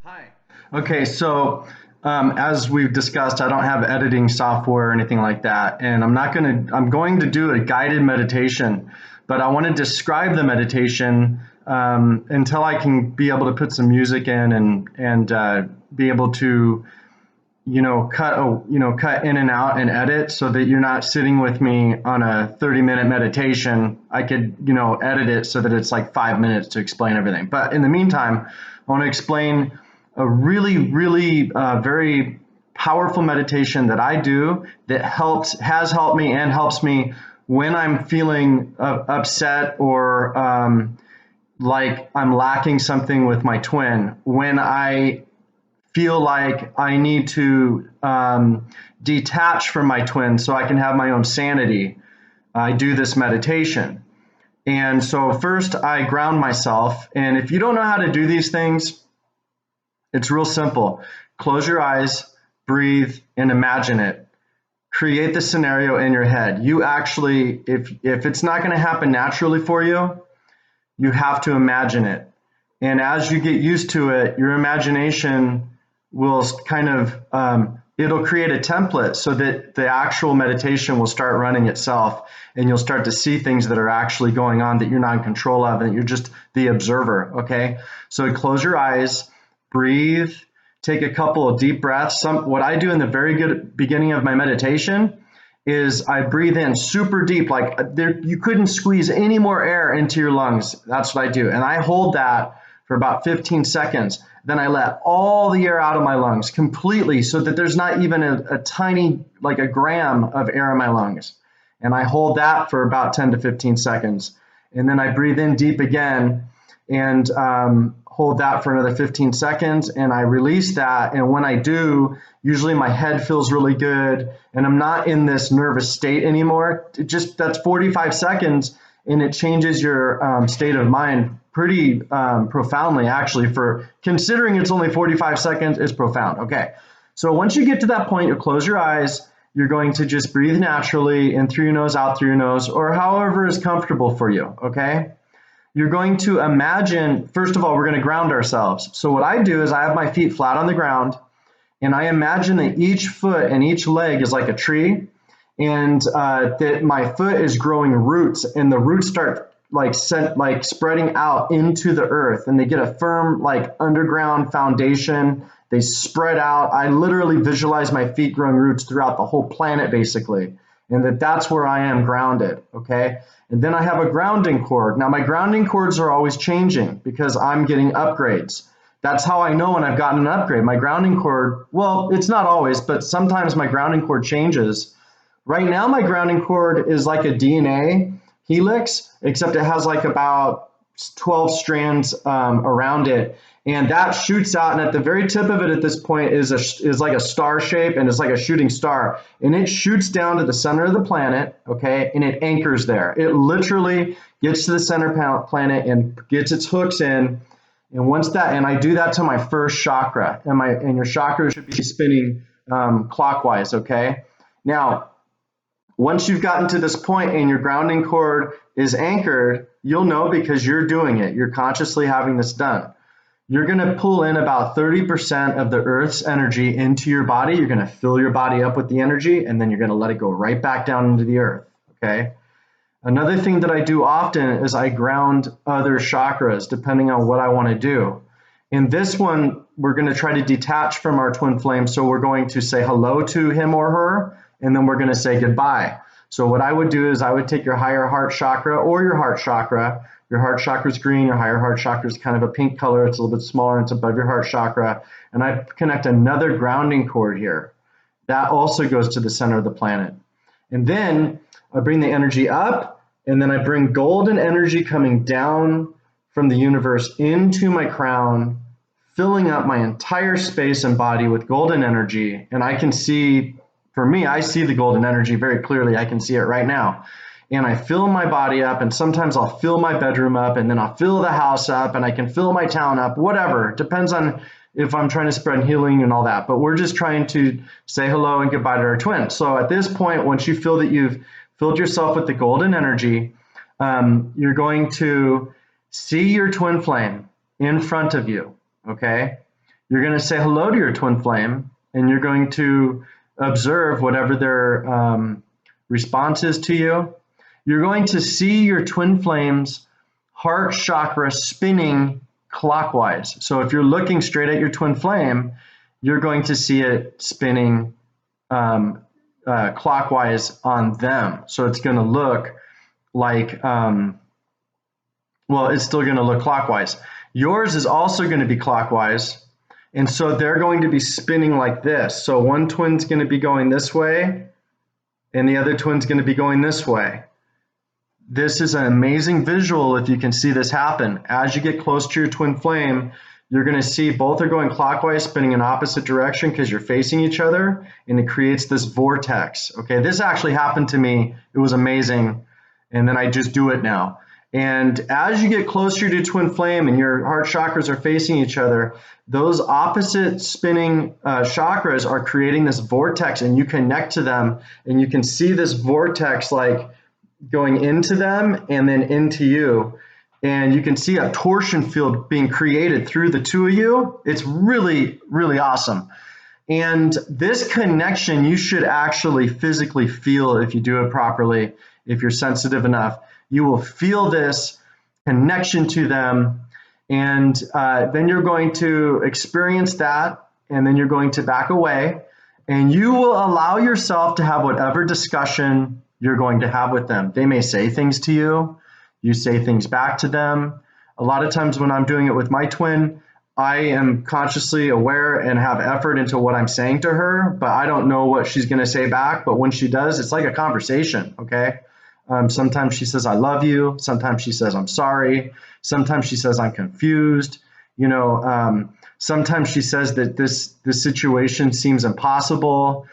Hi. Okay, so as we've discussed, I don't have editing software or anything like that, and I'm going to do a guided meditation, but I want to describe the meditation until I can be able to put some music in and be able to, cut in and out and edit so that you're not sitting with me on a 30-minute meditation. I could, edit it so that it's like 5 minutes to explain everything. But in the meantime, I want to explain a really very powerful meditation that I do that has helped me and helps me when I'm feeling upset or like I'm lacking something with my twin, when I feel like I need to detach from my twin so I can have my own sanity. I do this meditation. And so first I ground myself. And if you don't know how to do these things, it's real simple. Close your eyes, breathe, and imagine it. Create the scenario in your head. You actually, if it's not going to happen naturally for you, you have to imagine it. And as you get used to it, your imagination will kind of it'll create a template so that the actual meditation will start running itself, and you'll start to see things that are actually going on that you're not in control of, and you're just the observer. Okay, so close your eyes, breathe, take a couple of deep breaths. What I do in the very good beginning of my meditation is I breathe in super deep, like you couldn't squeeze any more air into your lungs. That's what I do, and I hold that for about 15 seconds. Then I let all the air out of my lungs completely so that there's not even a tiny, like a gram of air in my lungs. And I hold that for about 10 to 15 seconds. And then I breathe in deep again and hold that for another 15 seconds. And I release that. And when I do, usually my head feels really good and I'm not in this nervous state anymore. That's 45 seconds and it changes your state of mind pretty profoundly, actually. For considering it's only 45 seconds, it's profound. Okay, so once you get to that point, you close your eyes. You're going to just breathe naturally in through your nose, out through your nose, or however is comfortable for you. Okay, you're going to imagine, first of all, we're going to ground ourselves. So what I do is I have my feet flat on the ground, and I imagine that each foot and each leg is like a tree, and that my foot is growing roots, and the roots start like spreading out into the earth, and they get a firm like underground foundation. They spread out. I literally visualize my feet growing roots throughout the whole planet, basically, and that's where I am grounded. Okay, and then I have a grounding cord. Now my grounding cords are always changing because I'm getting upgrades. That's how I know when I've gotten an upgrade. My grounding cord, well, it's not always, but sometimes my grounding cord changes. Right now, my grounding cord is like a DNA helix, except it has like about 12 strands around it. And that shoots out, and at the very tip of it at this point is like a star shape, and it's like a shooting star. And it shoots down to the center of the planet, okay, and it anchors there. It literally gets to the center planet and gets its hooks in. And and I do that to my first chakra, and your chakra should be spinning clockwise, okay? Now, once you've gotten to this point and your grounding cord is anchored, you'll know because you're doing it. You're consciously having this done. You're going to pull in about 30% of the Earth's energy into your body. You're going to fill your body up with the energy, and then you're going to let it go right back down into the earth, okay? Another thing that I do often is I ground other chakras depending on what I want to do. In this one, we're going to try to detach from our twin flame, so we're going to say hello to him or her, and then we're going to say goodbye. So what I would do is I would take your higher heart chakra or your heart chakra. Your heart chakra is green, your higher heart chakra is kind of a pink color. It's a little bit smaller, and it's above your heart chakra. And I connect another grounding cord here. That also goes to the center of the planet. And then I bring the energy up, and then I bring golden energy coming down from the universe into my crown, filling up my entire space and body with golden energy. And I can see, for me, I see the golden energy very clearly. I can see it right now. And I fill my body up, and sometimes I'll fill my bedroom up, and then I'll fill the house up, and I can fill my town up, whatever. It depends on if I'm trying to spread healing and all that. But we're just trying to say hello and goodbye to our twin. So at this point, once you feel that you've filled yourself with the golden energy, you're going to see your twin flame in front of you, okay? You're going to say hello to your twin flame, and you're going to observe whatever their response is to you. You're going to see your twin flame's heart chakra spinning clockwise. So if you're looking straight at your twin flame, you're going to see it spinning clockwise on them. So it's going to look like, well, it's still going to look clockwise. Yours is also going to be clockwise. And so they're going to be spinning like this. So one twin's going to be going this way, and the other twin's going to be going this way. This is an amazing visual if you can see this happen. As you get close to your twin flame, you're going to see both are going clockwise, spinning in opposite direction because you're facing each other, and it creates this vortex. Okay, this actually happened to me. It was amazing, and then I just do it now. And as you get closer to twin flame and your heart chakras are facing each other, those opposite spinning chakras are creating this vortex, and you connect to them, and you can see this vortex like going into them and then into you. And you can see a torsion field being created through the two of you. It's really, really awesome. And this connection, you should actually physically feel if you do it properly, if you're sensitive enough. You will feel this connection to them. And then you're going to experience that. And then you're going to back away. And you will allow yourself to have whatever discussion you're going to have with them. They may say things to you. You say things back to them. A lot of times when I'm doing it with my twin, I am consciously aware and have effort into what I'm saying to her, but I don't know what she's going to say back. But when she does, it's like a conversation, okay? Sometimes she says, I love you. Sometimes she says, I'm sorry. Sometimes she says, I'm confused. Sometimes she says that this situation seems impossible.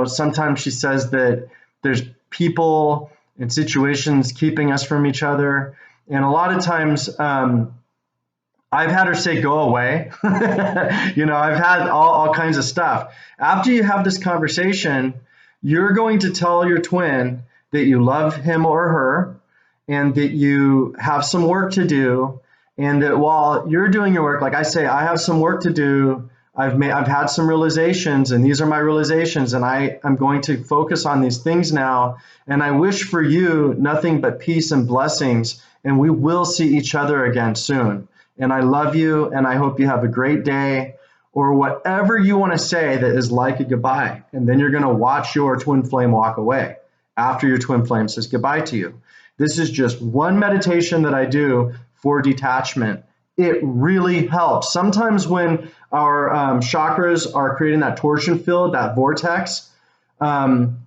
Sometimes she says that there's people and situations keeping us from each other. And a lot of times, I've had her say, go away. I've had all kinds of stuff. After you have this conversation, you're going to tell your twin that you love him or her and that you have some work to do. And that while you're doing your work, like I say, I have some work to do. I've had some realizations, and these are my realizations, and I'm going to focus on these things now. And I wish for you nothing but peace and blessings, and we will see each other again soon. And I love you, and I hope you have a great day, or whatever you want to say that is like a goodbye. And then you're going to watch your twin flame walk away after your twin flame says goodbye to you. This is just one meditation that I do for detachment. It really helps. Sometimes when our chakras are creating that torsion field, that vortex,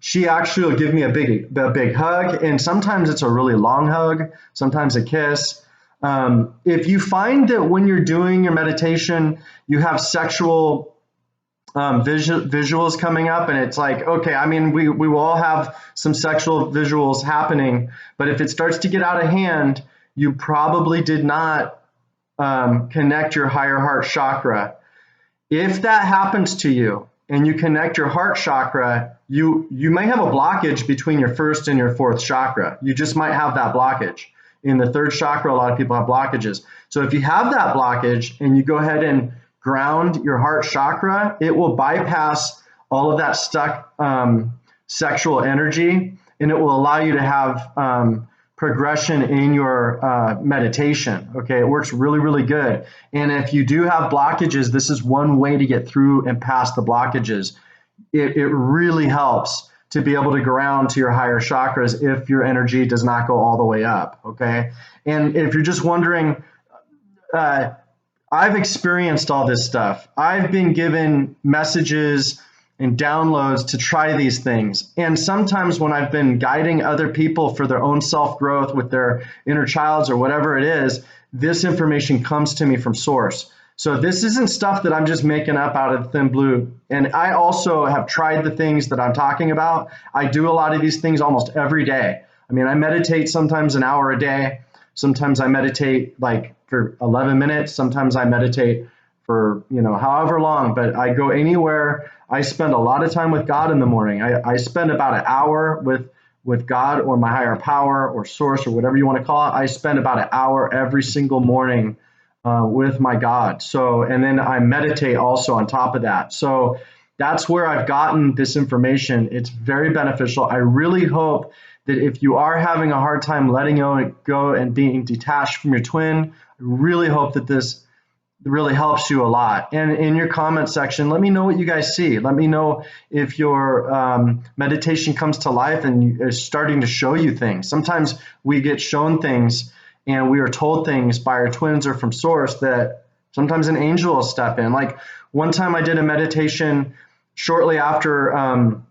she actually will give me a big hug. And sometimes it's a really long hug, sometimes a kiss. If you find that when you're doing your meditation, you have sexual visuals coming up, and it's like, okay, I mean, we will all have some sexual visuals happening, but if it starts to get out of hand, you probably did not connect your higher heart chakra. If that happens to you and you connect your heart chakra, you may have a blockage between your first and your fourth chakra. You just might have that blockage. In the third chakra, a lot of people have blockages. So if you have that blockage and you go ahead and ground your heart chakra, it will bypass all of that stuck sexual energy, and it will allow you to have progression in your meditation. Okay, it works really, really good. And if you do have blockages, this is one way to get through and past the blockages. It really helps to be able to ground to your higher chakras if your energy does not go all the way up. Okay, and if you're just wondering, I've experienced all this stuff. I've been given messages and downloads to try these things. And sometimes when I've been guiding other people for their own self-growth with their inner childs or whatever it is, this information comes to me from source. So this isn't stuff that I'm just making up out of the thin blue. And I also have tried the things that I'm talking about. I do a lot of these things almost every day. I mean, I meditate sometimes an hour a day. Sometimes I meditate like for 11 minutes. Sometimes I meditate for, however long, but I go anywhere. I spend a lot of time with God in the morning. I spend about an hour with God or my higher power or source or whatever you want to call it. I spend about an hour every single morning with my God. So, and then I meditate also on top of that. So that's where I've gotten this information. It's very beneficial. I really hope that if you are having a hard time letting go and being detached from your twin, I really hope that this really helps you a lot. And in your comment section, let me know what you guys see. Let me know if your meditation comes to life and is starting to show you things. Sometimes we get shown things and we are told things by our twins or from source that sometimes an angel will step in. Like one time I did a meditation shortly after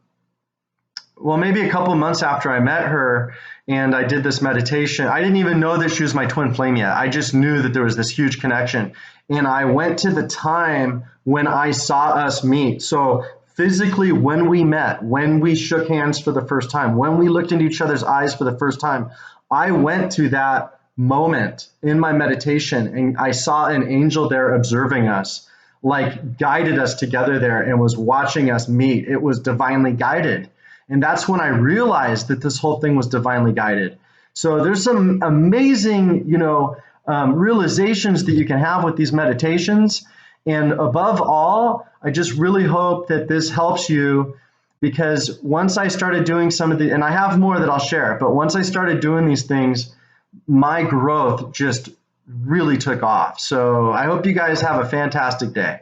well, maybe a couple months after I met her, and I did this meditation. I didn't even know that she was my twin flame yet. I just knew that there was this huge connection. And I went to the time when I saw us meet. So physically, when we met, when we shook hands for the first time, when we looked into each other's eyes for the first time, I went to that moment in my meditation and I saw an angel there observing us, like guided us together there and was watching us meet. It was divinely guided. And that's when I realized that this whole thing was divinely guided. So there's some amazing, realizations that you can have with these meditations. And above all, I just really hope that this helps you, because once I started doing some of the, and I have more that I'll share, but once I started doing these things, my growth just really took off. So I hope you guys have a fantastic day.